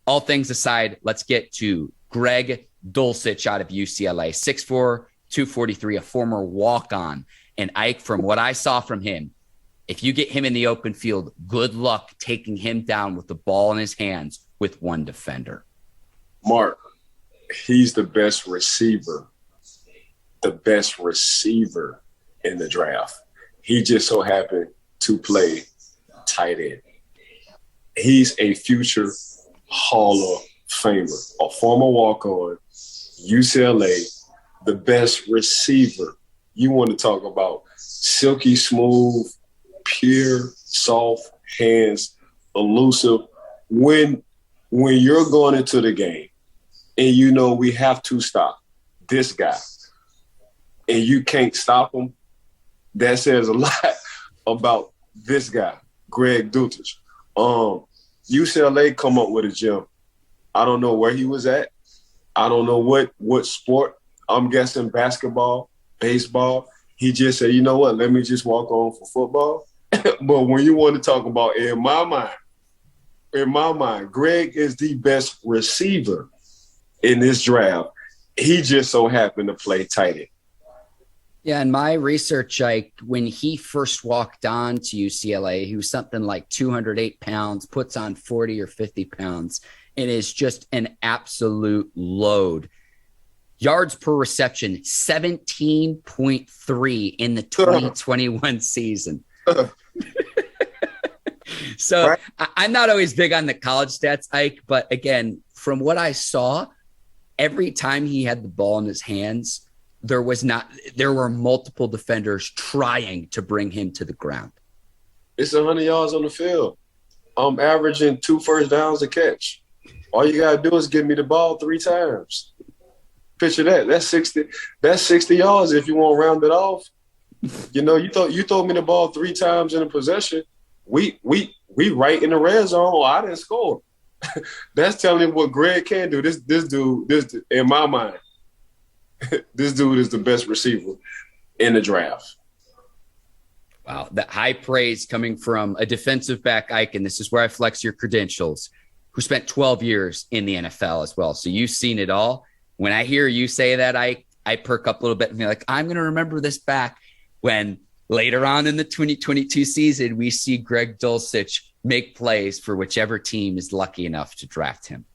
all things aside, let's get to Greg Dulcich out of UCLA, 6'4", 243, a former walk-on. And Ike, from what I saw from him, if you get him in the open field, good luck taking him down with the ball in his hands with one defender. Mark, he's the best receiver in the draft. He just so happened to play tight end. He's a future Hall of Famer, a former walk-on, UCLA, the best receiver. You want to talk about silky smooth, pure, soft hands, elusive. When you're going into the game and you know we have to stop this guy and you can't stop him, that says a lot about this guy, Greg Dulcich. UCLA come up with a gym. I don't know where he was at. I don't know what sport. I'm guessing basketball, baseball. He just said, you know what, let me just walk on for football. But when you want to talk about, in my mind, Greg is the best receiver in this draft. He just so happened to play tight end. Yeah, in my research, when he first walked on to UCLA, he was something like 208 pounds, puts on 40 or 50 pounds, and is just an absolute load. Yards per reception, 17.3 in the 2021 season. So right. I'm not always big on the college stats, Ike, but again, from what I saw, every time he had the ball in his hands, there were multiple defenders trying to bring him to the ground. It's 100 yards on the field. I'm averaging 2 first downs a catch. All you got to do is give me the ball 3 times. Picture that. That's 60. That's 60 yards if you want to round it off. You know, you throw me the ball 3 times in a possession. We right in the red zone. Oh, I didn't score. That's telling you what Greg can do. This dude, in my mind, this dude is the best receiver in the draft. Wow, that high praise coming from a defensive back, Ike, and this is where I flex your credentials, who spent 12 years in the NFL as well. So you've seen it all. When I hear you say that, I perk up a little bit and be like, I'm going to remember this back when later on in the 2022 season, we see Greg Dulcich make plays for whichever team is lucky enough to draft him.